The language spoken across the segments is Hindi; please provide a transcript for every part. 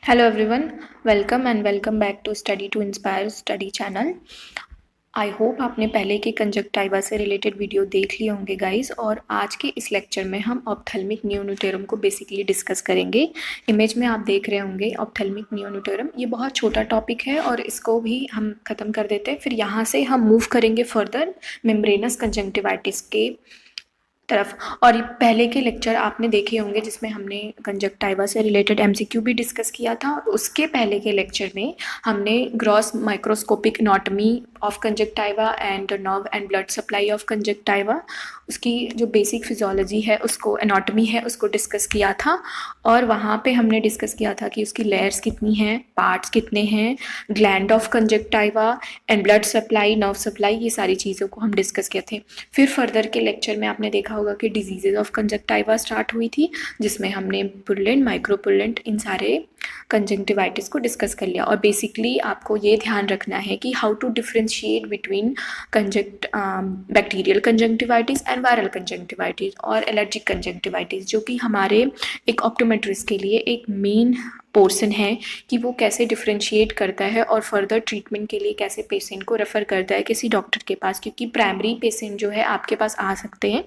Hello everyone, welcome back to Study to Inspire Study channel. I hope आपने पहले के कंजक्टाइवा से रिलेटेड वीडियो देख लिए होंगे गाइस, और आज के इस लेक्चर में हम ऑप्थेल्मिक नियोनोथोरम को बेसिकली डिस्कस करेंगे। इमेज में आप देख रहे होंगे ऑप्थेल्मिक नियोनोथोरम। ये बहुत छोटा टॉपिक है और इसको भी हम ख़त्म कर देते हैं। फिर यहाँ से हम मूव करेंगे फर्दर मेम्ब्रेनस कंजक्टिवाइटिस के तरफ। और ये पहले के लेक्चर आपने देखे होंगे जिसमें हमने कंजक्टाइवा से रिलेटेड एमसीक्यू भी डिस्कस किया था। उसके पहले के लेक्चर में हमने gross microscopic anatomy of conjunctiva and nerve and blood supply of conjunctiva, उसकी जो बेसिक फिजियोलॉजी है, उसको एनाटॉमी है, उसको डिस्कस किया था। और वहाँ पे हमने डिस्कस किया था कि उसकी लेयर्स कितनी हैं, पार्ट्स कितने हैं, gland of conjunctiva and blood supply, nerve supply, ये सारी चीज़ों को हम डिस्कस किए थे। फिर फर्दर के लेक्चर में आपने देखा होगा कि डिजीजेज ऑफ कंजक्टाइवा स्टार्ट हुई थी, जिसमें हमने पुरलेंट, माइक्रोपुरलेंट, इन सारे कंजक्टिवाइटिस को डिस्कस कर लिया। और बेसिकली आपको ये ध्यान रखना है कि how to differentiate between bacterial conjunctivitis and viral conjunctivitis और एलर्जिक कंजक्टिवाइटिस, जो कि हमारे एक ऑप्टोमेट्रिस्ट के लिए एक मेन पोर्शन है कि वो कैसे डिफ्रेंशिएट करता है और फर्दर ट्रीटमेंट के लिए कैसे पेशेंट को रेफ़र करता है किसी डॉक्टर के पास। क्योंकि प्राइमरी पेशेंट जो है आपके पास आ सकते हैं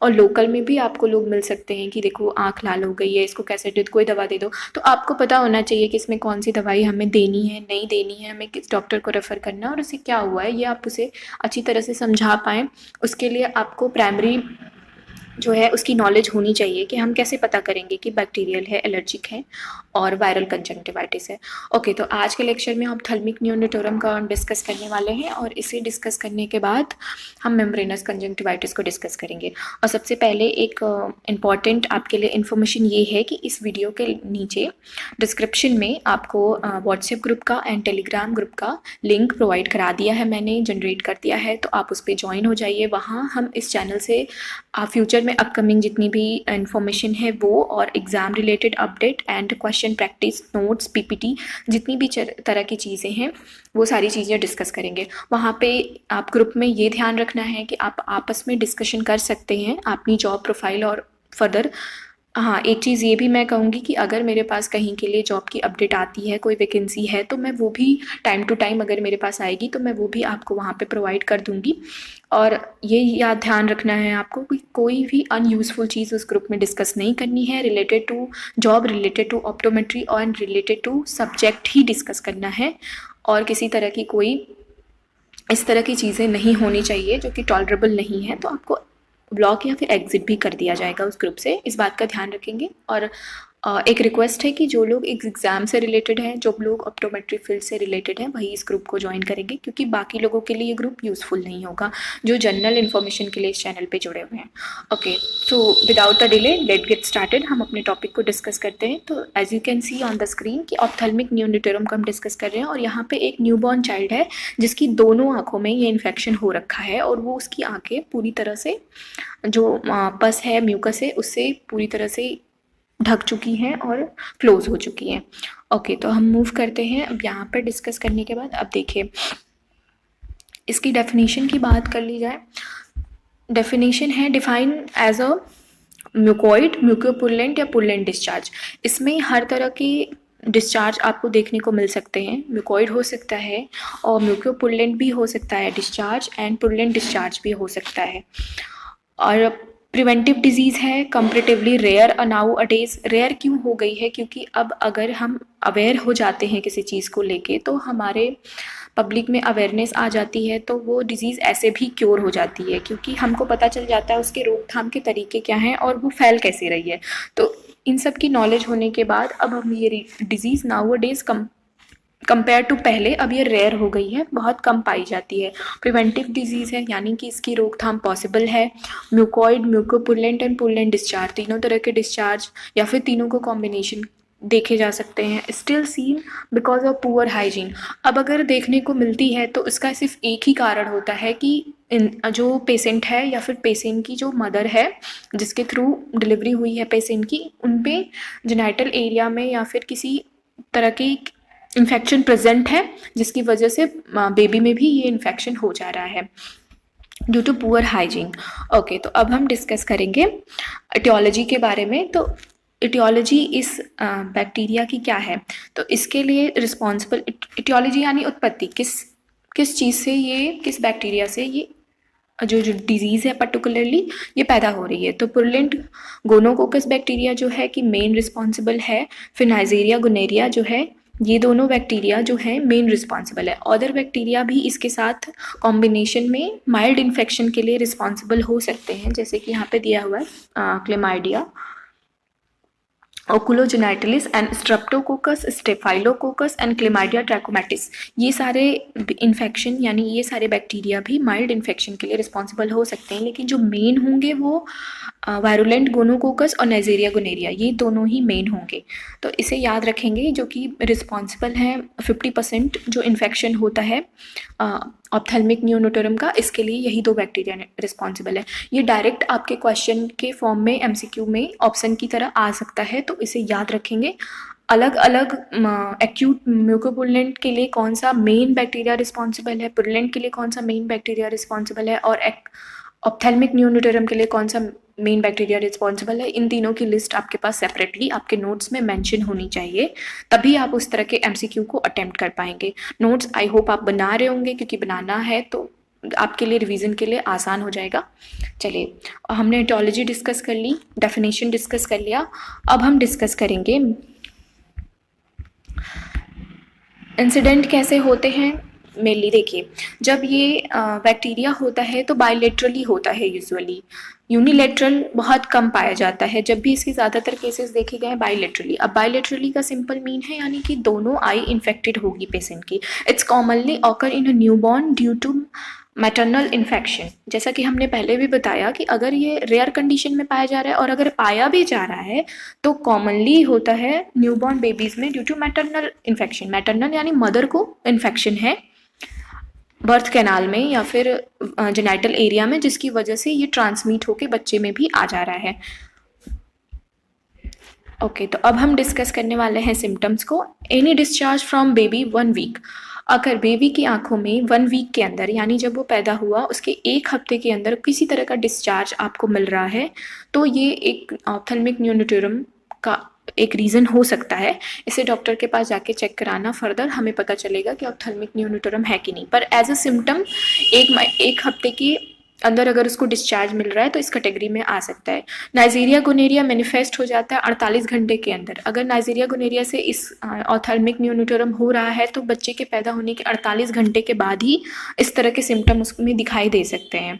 और लोकल में भी आपको लोग मिल सकते हैं कि देखो आँख लाल हो गई है, इसको कैसे दे, कोई दवा दे दो। तो आपको पता होना चाहिए कि इसमें कौन सी दवाई हमें देनी है, नहीं देनी है, हमें किस डॉक्टर को रेफ़र करना है और उसे क्या हुआ है, ये आप उसे अच्छी तरह से समझा पाएँ। उसके लिए आपको प्राइमरी जो है उसकी नॉलेज होनी चाहिए कि हम कैसे पता करेंगे कि बैक्टीरियल है, एलर्जिक है और वायरल कंजक्टिवाइटिस है। ओके, तो आज के लेक्चर में ऑप्थेल्मिक नियोनोथोरम का हम डिस्कस करने वाले हैं और इसे डिस्कस करने के बाद हम मेम्ब्रेनस कंजक्टिवाइटिस को डिस्कस करेंगे। और सबसे पहले एक इम्पॉर्टेंट आपके लिए इन्फॉर्मेशन ये है कि इस वीडियो के नीचे डिस्क्रिप्शन में आपको व्हाट्सएप ग्रुप का एंड टेलीग्राम ग्रुप का लिंक प्रोवाइड करा दिया है, मैंने जनरेट कर दिया है, तो आप उस पर ज्वाइन हो जाइए। वहाँ हम इस चैनल से फ्यूचर में अपकमिंग जितनी भी इन्फॉर्मेशन है वो, और exam related update and question practice notes, PPT, जितनी भी तरह की चीज़ें हैं वो सारी चीज़ें डिस्कस करेंगे। वहाँ पे आप ग्रुप में ये ध्यान रखना है कि आप आपस में डिस्कशन कर सकते हैं अपनी जॉब प्रोफाइल और फर्दर। हाँ, एक चीज़ ये भी मैं कहूँगी कि अगर मेरे पास कहीं के लिए जॉब की अपडेट आती है, कोई वैकेंसी है, तो मैं वो भी टाइम टू टाइम अगर मेरे पास आएगी तो मैं वो भी आपको वहाँ पे प्रोवाइड कर दूँगी। और ये याद ध्यान रखना है आपको कि कोई भी अनयूज़फुल चीज़ उस ग्रुप में डिस्कस नहीं करनी है। Related to job, related to optometry और रिलेटेड टू सब्जेक्ट ही डिस्कस करना है, और किसी तरह की कोई इस तरह की चीज़ें नहीं होनी चाहिए जो कि टॉलरेबल नहीं है, तो आपको ब्लॉक या फिर एग्जिट भी कर दिया जाएगा उस ग्रुप से। इस बात का ध्यान रखेंगे। और एक रिक्वेस्ट है कि जो लोग एग्ज़ाम से रिलेटेड हैं, जो लोग ऑप्टोमेट्री फील्ड से रिलेटेड हैं, वही इस ग्रुप को ज्वाइन करेंगे, क्योंकि बाकी लोगों के लिए ये ग्रुप यूज़फुल नहीं होगा जो जनरल इन्फॉर्मेशन के लिए इस चैनल पे जुड़े हुए हैं। Okay, so without a delay let get started. हम अपने टॉपिक को डिस्कस करते हैं। तो as you can see on the screen कि ऑप्थेल्मिक नियोनोथोरम को हम डिस्कस कर रहे हैं, और यहाँ पे एक न्यूबॉर्न चाइल्ड है जिसकी दोनों आँखों में ये इन्फेक्शन हो रखा है, और वो उसकी आँखें पूरी तरह से जो पस है, म्यूकस है, उससे पूरी तरह से ढक चुकी हैं और क्लोज हो चुकी हैं। ओके, तो हम मूव करते हैं। अब यहाँ पर डिस्कस करने के बाद अब देखिए इसकी डेफिनेशन की बात कर ली जाए। डेफिनेशन है डिफाइन एज अ म्यूकोइड, म्यूकोपुरलेंट या पुरलेंट डिस्चार्ज। इसमें हर तरह की डिस्चार्ज आपको देखने को मिल सकते हैं। म्यूकोइड हो सकता है और म्यूकोपुरलेंट भी हो सकता है डिस्चार्ज, एंड पुरलेंट डिस्चार्ज भी हो सकता है। और प्रिवेंटिव डिजीज़ है, कंपेरेटिवली रेयर नाउ अडेज। रेयर क्यों हो गई है? क्योंकि अब अगर हम अवेयर हो जाते हैं किसी चीज़ को लेके, तो हमारे पब्लिक में अवेयरनेस आ जाती है, तो वो डिज़ीज़ ऐसे भी क्योर हो जाती है, क्योंकि हमको पता चल जाता है उसके रोकथाम के तरीके क्या हैं और वो फैल कैसे रही है। तो इन सब की नॉलेज होने के बाद अब हम ये डिज़ीज़ नाउ अडेज कंपेयर टू पहले अब ये रेयर हो गई है, बहुत कम पाई जाती है। प्रिवेंटिव डिजीज़ है, यानी कि इसकी रोकथाम पॉसिबल है। म्यूकोइड, म्यूकोपुरलेंट एंड पुरलेंट डिस्चार्ज, तीनों तरह के डिस्चार्ज या फिर तीनों को कॉम्बिनेशन देखे जा सकते हैं। Still seen because of poor hygiene. अब अगर देखने को मिलती है तो इसका सिर्फ एक ही कारण होता है कि जो पेशेंट है या फिर पेशेंट की जो मदर है जिसके थ्रू डिलीवरी हुई है पेशेंट की, उन पे जेनाइटल एरिया में या फिर किसी तरह की इन्फेक्शन प्रेजेंट है, जिसकी वजह से बेबी में भी ये इन्फेक्शन हो जा रहा है due to poor hygiene. Okay, तो अब हम डिस्कस करेंगे एटियोलॉजी के बारे में। तो इटियोलॉजी इस बैक्टीरिया की क्या है, तो इसके लिए रिस्पॉन्सिबल, इटियोलॉजी यानी उत्पत्ति, किस चीज़ से ये, किस बैक्टीरिया से ये जो डिजीज़ है पर्टिकुलरली ये पैदा हो रही है। तो पुरलेंट गोनोकोकस बैक्टीरिया जो है कि मेन रिस्पॉन्सिबल है, फिर नाइजीरिया गुनेरिया जो है, ये दोनों बैक्टीरिया जो है मेन रिस्पॉन्सिबल है। अदर बैक्टीरिया भी इसके साथ कॉम्बिनेशन में माइल्ड इन्फेक्शन के लिए रिस्पॉन्सिबल हो सकते हैं, जैसे कि यहाँ पे दिया हुआ है chlamydia, oculogenitalis and streptococcus, staphylococcus and chlamydia trachomatis. ये सारे इन्फेक्शन यानी ये सारे बैक्टीरिया भी माइल्ड इन्फेक्शन के लिए रिस्पॉन्सिबल हो सकते हैं, लेकिन जो मेन होंगे वो वायरुलेंट गोनोकोकस और नाइजीरिया गुनेरिया, ये दोनों ही मेन होंगे। तो इसे याद रखेंगे, जो कि रिस्पॉन्सिबल हैं 50% जो इन्फेक्शन होता है ऑप्थेल्मिक नियोनोटोरम का, इसके लिए यही दो बैक्टीरिया रिस्पॉन्सिबल है। ये डायरेक्ट आपके क्वेश्चन के फॉर्म में एमसीक्यू में ऑप्शन की तरह आ सकता है, तो इसे याद रखेंगे। अलग अलग एक्यूट म्यूकोपुलेंट के लिए कौन सा मेन बैक्टीरिया रिस्पॉन्सिबल है, पुरलेंट के लिए कौन सा मेन बैक्टीरिया रिस्पॉन्सिबल है, और ऑप्थेल्मिक नियोनोटोरम के लिए कौन सा मेन बैक्टीरिया रिस्पॉन्सिबल है, इन तीनों की लिस्ट आपके पास सेपरेटली आपके नोट्स में मेंशन होनी चाहिए, तभी आप उस तरह के एमसीक्यू को अटेम्प्ट कर पाएंगे। नोट्स आई होप आप बना रहे होंगे, क्योंकि बनाना है तो आपके लिए रिवीजन के लिए आसान हो जाएगा। चलिए, हमने इटियोलॉजी डिस्कस कर ली, डेफिनेशन डिस्कस कर लिया, अब हम डिस्कस करेंगे इंसिडेंट कैसे होते हैं। मेनली देखिए, जब ये बैक्टीरिया होता है तो बायलेटरली होता है यूजुअली, यूनिलेटरल बहुत कम पाया जाता है। जब भी इसके ज़्यादातर केसेस देखे गए हैं बायलेटरली। अब बायलेटरली का सिंपल मीन है यानी कि दोनों आई इन्फेक्टेड होगी पेशेंट की। It's commonly occur in a newborn due to maternal infection. जैसा कि हमने पहले भी बताया कि अगर ये रेयर कंडीशन में पाया जा रहा है और अगर पाया भी जा रहा है तो कॉमनली होता है न्यूबॉर्न बेबीज़ में due to maternal infection. Maternal यानी मदर को इन्फेक्शन है बर्थ कैनाल में या फिर जेनाइटल एरिया में, जिसकी वजह से ये ट्रांसमिट होके बच्चे में भी आ जा रहा है। ओके, तो अब हम डिस्कस करने वाले हैं सिम्टम्स को। Any discharge from baby 1 week. अगर बेबी की आंखों में 1 वीक के अंदर यानी जब वो पैदा हुआ उसके 1 हफ्ते के अंदर किसी तरह का डिस्चार्ज आपको मिल रहा है तो ये एक ऑप्थेल्मिक नियोनोटोरम का एक रीज़न हो सकता है। इसे डॉक्टर के पास जाके चेक कराना, फर्दर हमें पता चलेगा कि ऑप्थेल्मिक नियोनोटोरम है कि नहीं। पर एज अ सिम्टम एक हफ्ते के अंदर अगर उसको डिस्चार्ज मिल रहा है तो इस कैटेगरी में आ सकता है। नाइजीरिया गुनेरिया मैनिफेस्ट हो जाता है 48 घंटे के अंदर। अगर नाइजीरिया गुनेरिया से इस ऑप्थेल्मिक नियोनोटोरम हो रहा है तो बच्चे के पैदा होने के 48 घंटे के बाद ही इस तरह के सिम्टम उसमें दिखाई दे सकते हैं।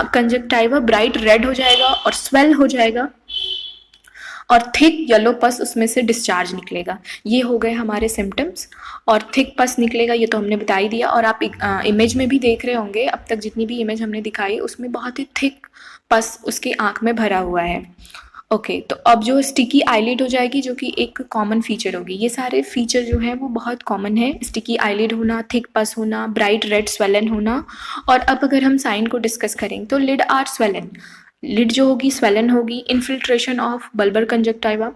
कंजक्टाइवा ब्राइट रेड हो जाएगा और स्वेल हो जाएगा और थिक येलो पस उसमें से डिस्चार्ज निकलेगा। ये हो गए हमारे सिम्टम्स। और थिक पस निकलेगा ये तो हमने बता ही दिया, और आप इमेज में भी देख रहे होंगे अब तक जितनी भी इमेज हमने दिखाई उसमें बहुत ही थिक पस उसकी आँख में भरा हुआ है। ओके, तो अब जो स्टिकी आईलिड हो जाएगी जो कि एक कॉमन फीचर होगी। ये सारे फीचर जो हैं वो बहुत कॉमन है, स्टिकी आईलिड होना, थिक पस होना, ब्राइट रेड स्वेलन होना। और अब अगर हम साइन को डिस्कस करें तो लिड आर स्वेलन, लिड जो होगी स्वेलन होगी। Infiltration of bulbar conjunctiva,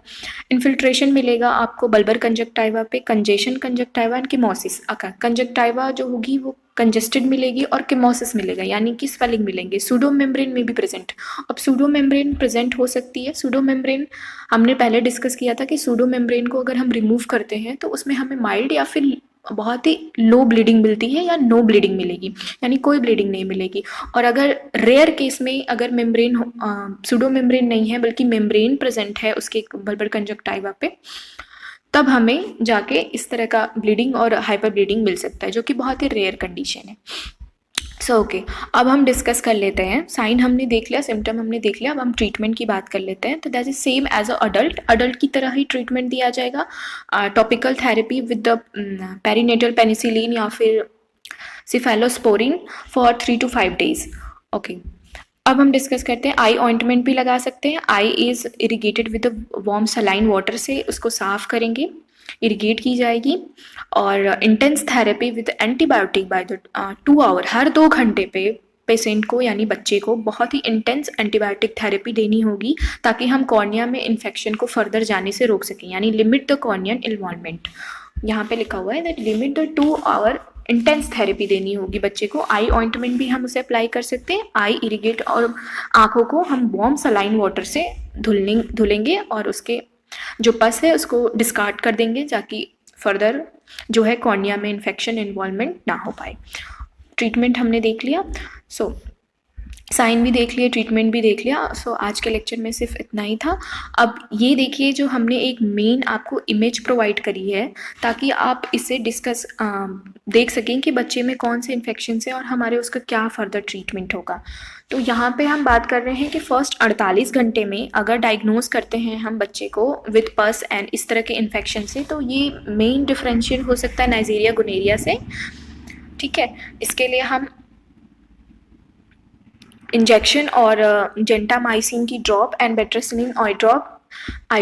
infiltration मिलेगा आपको बल्बर कंजक्टाइवा पे। कंजेशन कंजक्टाइवा एंड किमोसिस, कंजक्टाइवा जो होगी वो कंजेस्टेड मिलेगी और किमोसिस मिलेगा यानी कि स्वेलिंग मिलेंगे। सूडो मेम्ब्रेन में भी प्रेजेंट। अब सूडो मेम्ब्रेन प्रेजेंट हो सकती है। सूडो मेम्ब्रेन हमने पहले डिस्कस किया था कि सूडो मेम्ब्रेन को अगर हम रिमूव करते हैं तो उसमें हमें माइल्ड या फिर बहुत ही लो ब्लीडिंग मिलती है या नो ब्लीडिंग मिलेगी, यानी कोई ब्लीडिंग नहीं मिलेगी। और अगर रेयर केस में अगर मेम्ब्रेन सूडो मेम्ब्रेन नहीं है बल्कि मेम्ब्रेन प्रेजेंट है उसके बल्बर कंजक्टाइवा पे, तब हमें जाके इस तरह का ब्लीडिंग और हाइपर ब्लीडिंग मिल सकता है, जो कि बहुत ही रेयर कंडीशन है। ओके, अब हम डिस्कस कर लेते हैं। साइन हमने देख लिया, सिम्टम हमने देख लिया, अब हम ट्रीटमेंट की बात कर लेते हैं। तो that is same as a adult की तरह ही ट्रीटमेंट दिया जाएगा। Topical therapy with the perinatal penicillin या फिर cephalosporin for 3 to 5 days। Okay, अब हम डिस्कस करते हैं। आई ऑइंटमेंट भी लगा सकते हैं। Eye is irrigated with warm saline water से उसको साफ करेंगे, इरिगेट की जाएगी। और intense therapy with antibiotic by the 2 hour, हर 2 घंटे पे पेशेंट को यानी बच्चे को बहुत ही इंटेंस एंटीबायोटिक थेरेपी देनी होगी ताकि हम कॉर्निया में इन्फेक्शन को फर्दर जाने से रोक सकें, यानी लिमिट द कॉर्नियन इन्वॉल्वमेंट। यहाँ पे लिखा हुआ है that limit the 2 hour intense therapy देनी होगी बच्चे को। आई ऑइंटमेंट भी हम उसे अप्लाई कर सकते हैं। आई इरिगेट और आँखों को हम वार्म सलाइन वाटर से धुलेंगे और उसके जो पस है उसको डिस्कार्ड कर देंगे ताकि फर्दर जो है कॉर्निया में इन्फेक्शन इन्वॉल्वमेंट ना हो पाए। ट्रीटमेंट हमने देख लिया, सो साइन भी देख लिए, ट्रीटमेंट भी देख लिया। सो आज के लेक्चर में सिर्फ इतना ही था। अब ये देखिए जो हमने एक मेन आपको इमेज प्रोवाइड करी है ताकि आप इसे डिस्कस देख सकें कि बच्चे में कौन से इन्फेक्शन है और हमारे उसका क्या फर्दर ट्रीटमेंट होगा। तो यहाँ पे हम बात कर रहे हैं कि फर्स्ट 48 घंटे में अगर डायग्नोज करते हैं हम बच्चे को विद पस एंड इस तरह के इन्फेक्शन से, तो ये मेन डिफरेंशियल हो सकता है नाइजीरिया गोनेरिया से। ठीक है, इसके लिए हम इंजेक्शन और जेंटामाइसिन की drop and bacitracin eye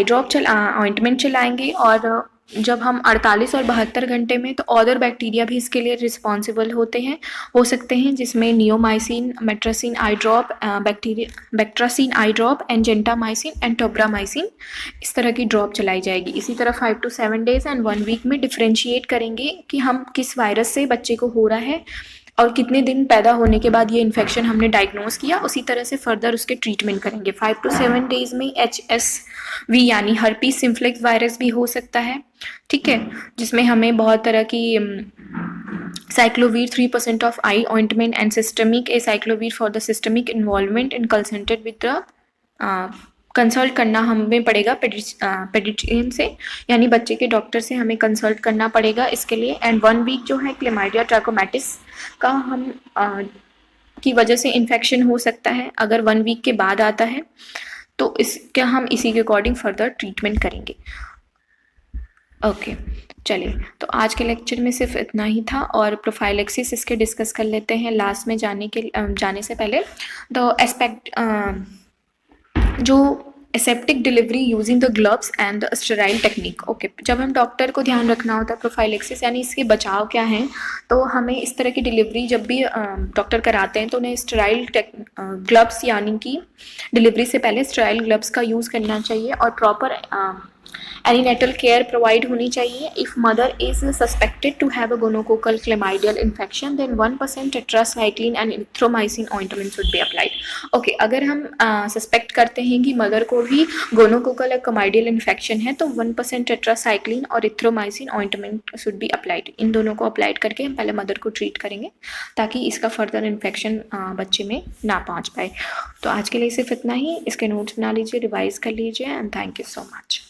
drop ointment चलाएंगे। और जब हम 48 और 72 घंटे में, तो अदर बैक्टीरिया भी इसके लिए रिस्पॉन्सिबल हो सकते हैं, जिसमें नियोमाइसिन, मेट्रासिन eye drop, bacitracin eye drop and gentamicin and tobramycin, इस तरह की ड्रॉप चलाई जाएगी। इसी तरह 5 to 7 डेज एंड 1 वीक में डिफ्रेंशिएट करेंगे कि हम किस वायरस से बच्चे को हो रहा है और कितने दिन पैदा होने के बाद ये इन्फेक्शन हमने डायग्नोज किया, उसी तरह से फर्दर उसके ट्रीटमेंट करेंगे। 5 to 7 डेज में HSV यानी हर्पीस सिम्प्लेक्स वायरस भी हो सकता है। ठीक है, जिसमें हमें बहुत तरह की acyclovir 3% of eye ointment and systemic acyclovir for the systemic involvement in consulted with the consult करना हमें पड़ेगा पेडिट्रियन से, यानी बच्चे के डॉक्टर से हमें कंसल्ट करना पड़ेगा इसके लिए। एंड 1 वीक जो है क्लेमाइडिया ट्रैकोमैटिस का हम की वजह से इन्फेक्शन हो सकता है। अगर 1 वीक के बाद आता है तो इसका हम इसी के अकॉर्डिंग फर्दर ट्रीटमेंट करेंगे। ओके, चलिए, तो आज के लेक्चर में सिर्फ इतना ही था और प्रोफाइलेक्सिस इसके डिस्कस कर लेते हैं लास्ट में जाने से पहले। द एस्पेक्ट जो aseptic delivery using the gloves and the sterile technique. Okay, जब हम डॉक्टर को ध्यान रखना होता है प्रोफाइलेक्सिस यानी इसके बचाव क्या हैं, तो हमें इस तरह की डिलीवरी जब भी डॉक्टर कराते हैं तो उन्हें स्टेराइल ग्लव्स यानी कि डिलीवरी से पहले स्टेराइल ग्लव्स का यूज़ करना चाहिए और प्रॉपर एनीनेटल केयर प्रोवाइड होनी चाहिए। If mother is suspected to have a gonococcal chlamydial infection then 1% tetracycline and erythromycin ointment should be applied. Okay, अगर हम सस्पेक्ट करते हैं कि मदर को भी गोनोकोकल या क्लेमाइडियल इन्फेक्शन है तो 1% टेट्रासाइक्लिन और erythromycin ointment should be applied. इन दोनों को अप्लाइड करके हम पहले मदर को ट्रीट करेंगे ताकि इसका फर्दर इन्फेक्शन बच्चे में ना पहुँच पाए। तो आज के लिए सिर्फ इतना ही। इसके नोट्स बना लीजिए, रिवाइज कर लीजिए and thank you so much.